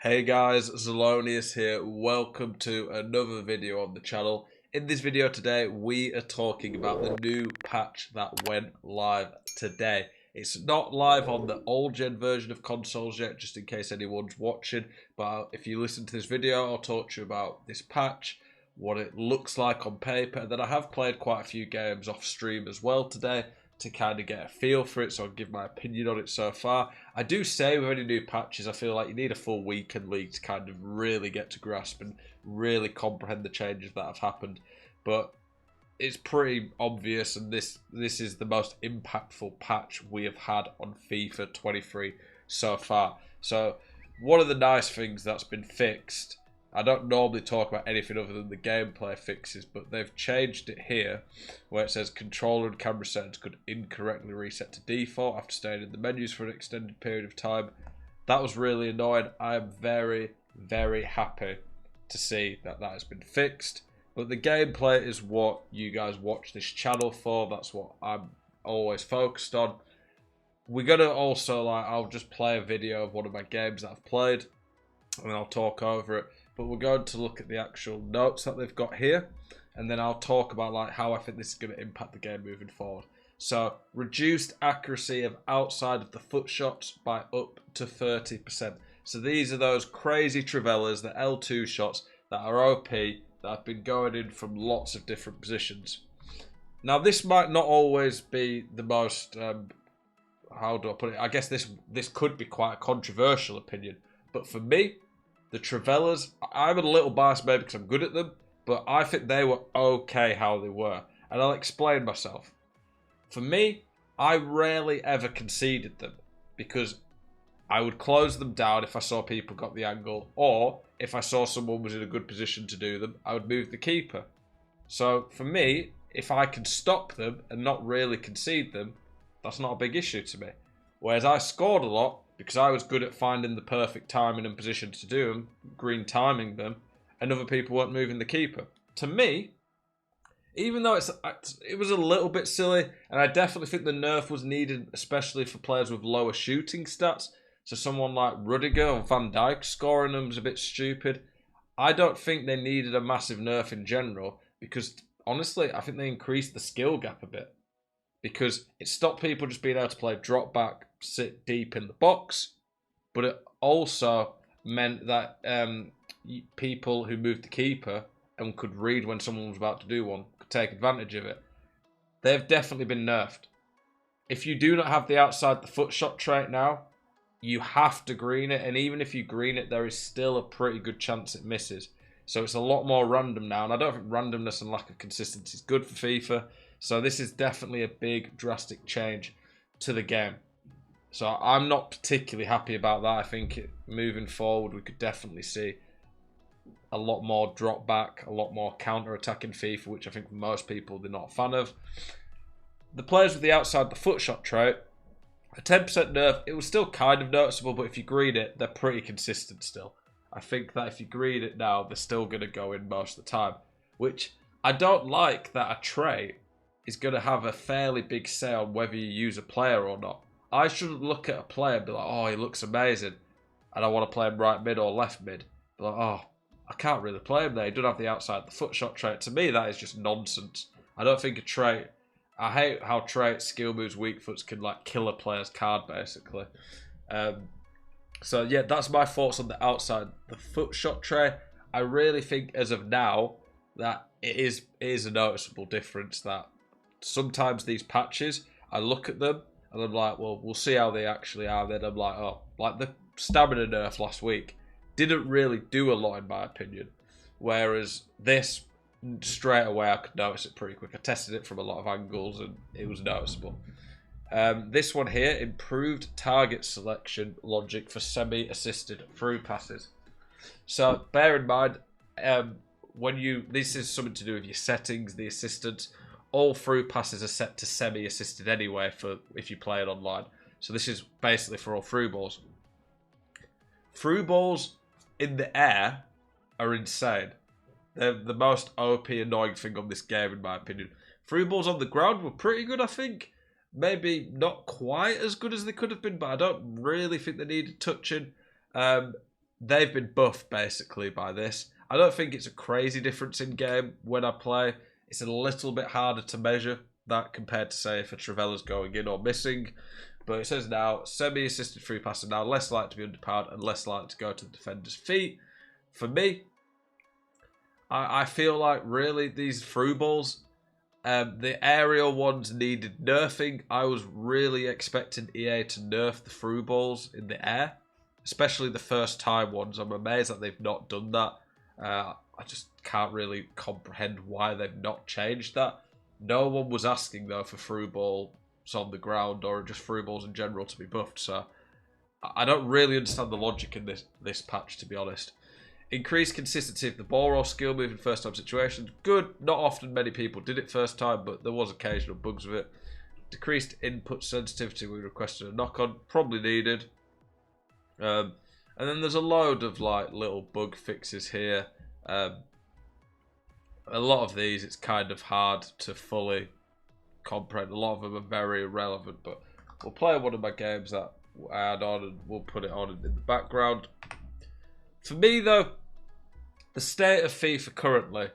Hey guys, Zelonius here. Welcome to another video on the channel. In this video today, we are talking about the new patch that went live today. It's not live on the old gen version of consoles yet, just in case anyone's watching. But if you listen to this video, I'll talk to you about this patch, what it looks like on paper. And then I have played quite a few games off stream as well today to kind of get a feel for it, so I'll give my opinion on it so far. I do say with any new patches, I feel like you need a full weekend league to kind of really get to grasp and really comprehend the changes that have happened. But it's pretty obvious, and this is the most impactful patch we have had on FIFA 23 so far. So one of the nice things that's been fixed, I don't normally talk about anything other than the gameplay fixes, but they've changed it here where it says controller and camera settings could incorrectly reset to default after staying in the menus for an extended period of time. That was really annoying. I am very, very happy to see that that has been fixed. But the gameplay is what you guys watch this channel for. That's what I'm always focused on. We're going to also, I'll just play a video of one of my games that I've played, and then I'll talk over it. But we're going to look at the actual notes that they've got here, and then I'll talk about how I think this is going to impact the game moving forward. So, reduced accuracy of outside of the foot shots by up to 30%. So these are those crazy Trivelas, the L2 shots that are OP, that have been going in from lots of different positions. Now, this might not always be the most, how do I put it? I guess this could be quite a controversial opinion, but for me, the Trivelas, I'm a little biased maybe because I'm good at them, but I think they were okay how they were. And I'll explain myself. For me, I rarely ever conceded them because I would close them down if I saw people got the angle, or if I saw someone was in a good position to do them, I would move the keeper. So for me, if I can stop them and not really concede them, that's not a big issue to me. Whereas I scored a lot because I was good at finding the perfect timing and position to do them, green timing them, and other people weren't moving the keeper. To me, even though it was a little bit silly, and I definitely think the nerf was needed, especially for players with lower shooting stats. So someone like Rudiger or Van Dijk scoring them was a bit stupid. I don't think they needed a massive nerf in general because, honestly, I think they increased the skill gap a bit. Because it stopped people just being able to play drop back, sit deep in the box, but it also meant that people who moved the keeper and could read when someone was about to do one could take advantage of it. They've definitely been nerfed. If you do not have the outside the foot shot trait now, you have to green it, and even if you green it, there is still a pretty good chance it misses. So it's a lot more random now, and I don't think randomness and lack of consistency is good for FIFA. So this is definitely a big, drastic change to the game. So I'm not particularly happy about that. I think moving forward, we could definitely see a lot more drop back, a lot more counter-attack in FIFA, which I think most people are not a fan of. The players with the outside the foot shot trait, a 10% nerf, it was still kind of noticeable, but if you green it, they're pretty consistent still. I think that if you green it now, they're still going to go in most of the time, which I don't like that a trait is going to have a fairly big say on whether you use a player or not. I shouldn't look at a player and be like, oh, he looks amazing, and I want to play him right mid or left mid. Be like, oh, I can't really play him there. He doesn't have the outside the foot shot trait. To me, that is just nonsense. I don't think a trait. I hate how traits, skill moves, weak foots can kill a player's card basically. So yeah, that's my thoughts on the outside the foot shot trait. I really think as of now that it is a noticeable difference that sometimes these patches, I look at them and I'm like, well, we'll see how they actually are. Then I'm like, oh, like the stamina nerf last week didn't really do a lot in my opinion. Whereas this, straight away, I could notice it pretty quick. I tested it from a lot of angles and it was noticeable. This one here, improved target selection logic for semi-assisted through passes. So bear in mind, this is something to do with your settings, the assistance. All through passes are set to semi-assisted anyway for if you play it online. So this is basically for all through balls. Through balls in the air are insane. They're the most OP annoying thing on this game in my opinion. Through balls on the ground were pretty good, I think. Maybe not quite as good as they could have been, but I don't really think they needed touching. they've been buffed basically by this. I don't think it's a crazy difference in game when I play. It's a little bit harder to measure that compared to, say, if a Trivelas going in or missing. But it says now, semi-assisted free pass are now less likely to be underpowered and less likely to go to the defender's feet. For me, I feel like really these through balls, the aerial ones needed nerfing. I was really expecting EA to nerf the through balls in the air, especially the first time ones. I'm amazed that they've not done that. I just can't really comprehend why they've not changed that. No one was asking though for through balls on the ground or just through balls in general to be buffed. So I don't really understand the logic in this patch, to be honest. Increased consistency of the ball or skill move in first time situations. Good. Not often many people did it first time, but there was occasional bugs with it. Decreased input sensitivity. We requested a knock on. Probably needed. And then there's a load of like little bug fixes here. A lot of these it's kind of hard to fully comprehend. A lot of them are very irrelevant, but we'll play one of my games that I add on and we'll put it on in the background. For me though, the state of FIFA currently,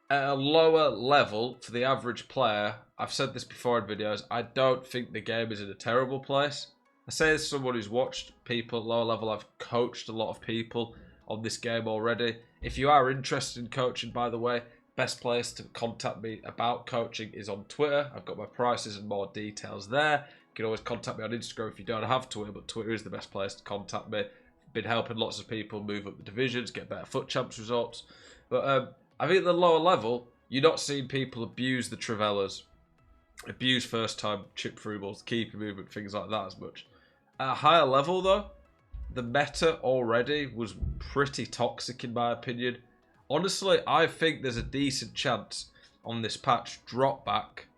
at a lower level for the average player, I've said this before in videos, I don't think the game is in a terrible place. I say this as someone who's watched people at lower level. I've coached a lot of people on this game already. If you are interested in coaching, by the way, best place to contact me about coaching is on Twitter. I've got my prices and more details there. You can always contact me on Instagram if you don't have Twitter, but Twitter is the best place to contact me. Been helping lots of people move up the divisions, get better FUT Champs results. But I think at the lower level, you're not seeing people abuse the Trivelas, abuse first time chip through balls, keeper movement, things like that as much. At a higher level though, the meta already was pretty toxic in my opinion. Honestly, I think there's a decent chance on this patch drop back,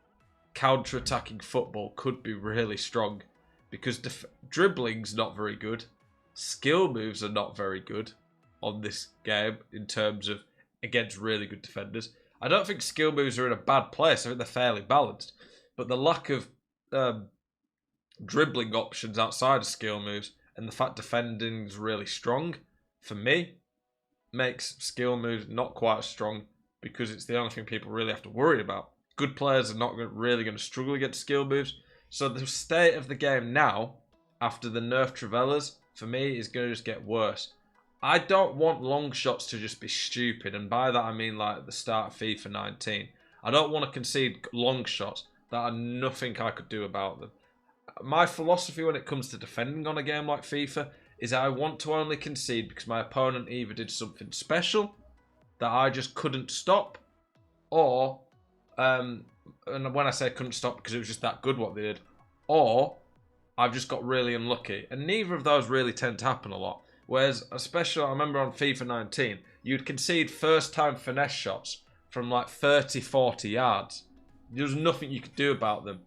counter-attacking football could be really strong because dribbling's not very good. Skill moves are not very good on this game in terms of against really good defenders. I don't think skill moves are in a bad place. I think they're fairly balanced. But the lack of dribbling options outside of skill moves and the fact defending is really strong, for me, makes skill moves not quite as strong because it's the only thing people really have to worry about. Good players are not really going to struggle against skill moves. So the state of the game now, after the nerf Trivelas, for me, is going to just get worse. I don't want long shots to just be stupid, and by that I mean like at the start of FIFA 19. I don't want to concede long shots that are nothing I could do about them. My philosophy when it comes to defending on a game like FIFA is I want to only concede because my opponent either did something special that I just couldn't stop, or, and when I say couldn't stop because it was just that good what they did, or I've just got really unlucky. And neither of those really tend to happen a lot. Whereas, especially, I remember on FIFA 19, you'd concede first-time finesse shots from like 30, 40 yards. There was nothing you could do about them.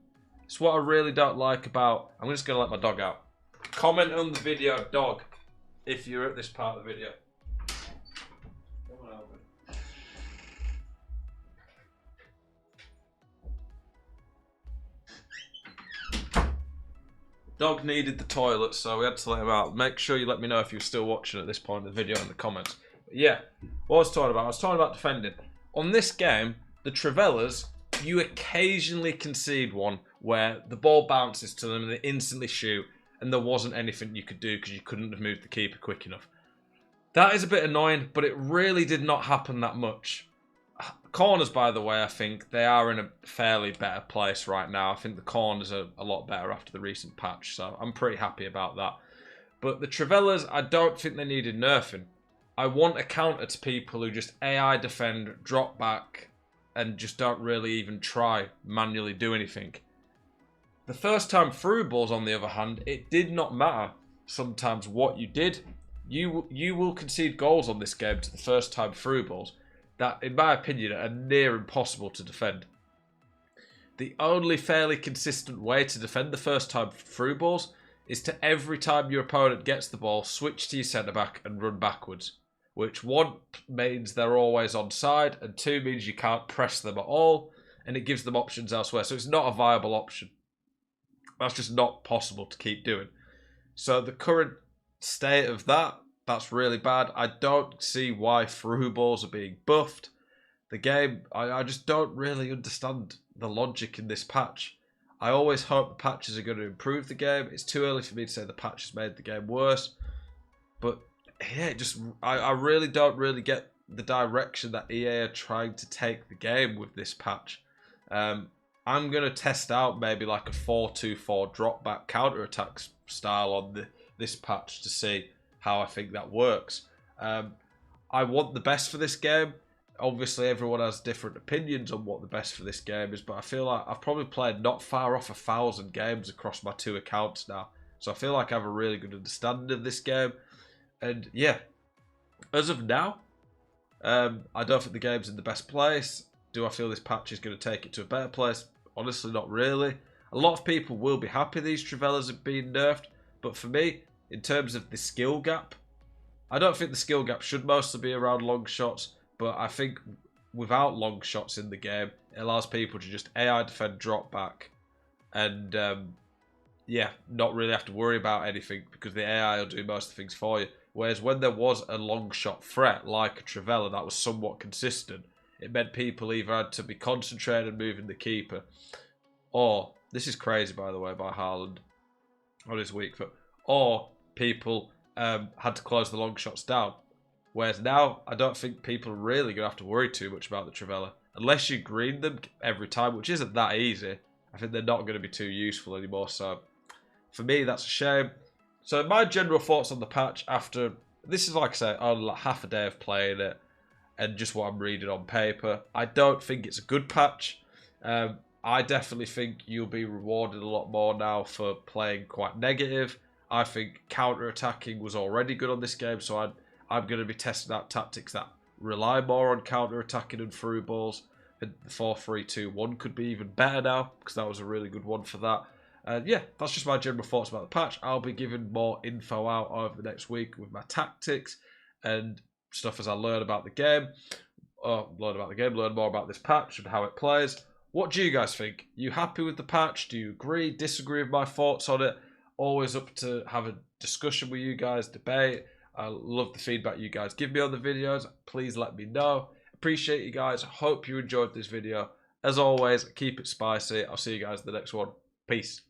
It's what I really don't like about... I'm just going to let my dog out. Comment on the video, dog, if you're at this part of the video. Come on over. Dog needed the toilet, so we had to let him out. Make sure you let me know if you're still watching at this point of the video in the comments. But yeah, what I was talking about? I was talking about defending. On this game, the Trivelas, you occasionally concede one where the ball bounces to them and they instantly shoot, and there wasn't anything you could do because you couldn't have moved the keeper quick enough. That is a bit annoying, but it really did not happen that much. Corners, by the way, I think they are in a fairly better place right now. I think the corners are a lot better after the recent patch, so I'm pretty happy about that. But the Trivelas, I don't think they needed nerfing. I want a counter to people who just AI defend, drop back, and just don't really even try manually do anything. The first time through balls, on the other hand, it did not matter sometimes what you did. You will concede goals on this game to the first time through balls that, in my opinion, are near impossible to defend. The only fairly consistent way to defend the first time through balls is to, every time your opponent gets the ball, switch to your centre-back and run backwards. Which, one, means they're always onside, and two, means you can't press them at all, and it gives them options elsewhere. So it's not a viable option. That's just not possible to keep doing. So the current state of that That's really bad. I don't see why through balls are being buffed. The game, I just don't really understand the logic in this patch. I always hope the patches are going to improve the game. It's too early for me to say the patch has made the game worse. But yeah, I really don't really get the direction that EA are trying to take the game with this patch. I'm going to test out maybe like a 4-2-4 drop back counter attack style on this patch to see how I think that works. I want the best for this game. Obviously, everyone has different opinions on what the best for this game is, but I feel like I've probably played not far off 1,000 games across my 2 accounts now. So I feel like I have a really good understanding of this game. And yeah, as of now, I don't think the game's in the best place. Do I feel this patch is going to take it to a better place? Honestly, not really. A lot of people will be happy these Trivelas have been nerfed, but for me, in terms of the skill gap, I don't think the skill gap should mostly be around long shots, but I think without long shots in the game, it allows people to just AI defend, drop back, and yeah, not really have to worry about anything because the AI will do most of the things for you. Whereas when there was a long shot threat like a Trivela that was somewhat consistent, it meant people either had to be concentrated moving the keeper, or this is crazy by the way by Haaland on his weak foot, or people had to close the long shots down. Whereas now, I don't think people are really going to have to worry too much about the Trivela. Unless you green them every time, which isn't that easy, I think they're not going to be too useful anymore. So, for me, that's a shame. So, my general thoughts on the patch after... This is, like I say, only like half a day of playing it and just what I'm reading on paper. I don't think it's a good patch. I definitely think you'll be rewarded a lot more now for playing quite negative. I think counter-attacking was already good on this game, so I'm going to be testing out tactics that rely more on counter-attacking and through balls. And the 4-3-2-1 could be even better now, because that was a really good one for that. And yeah, that's just my general thoughts about the patch. I'll be giving more info out over the next week with my tactics and stuff as I learn about the game. Learn more about this patch and how it plays. What do you guys think? You happy with the patch? Do you agree, disagree with my thoughts on it? Always up to have a discussion with you guys, debate. I love the feedback you guys give me on the videos. Please let me know. Appreciate you guys. Hope you enjoyed this video. As always, keep it spicy. I'll see you guys in the next one. Peace.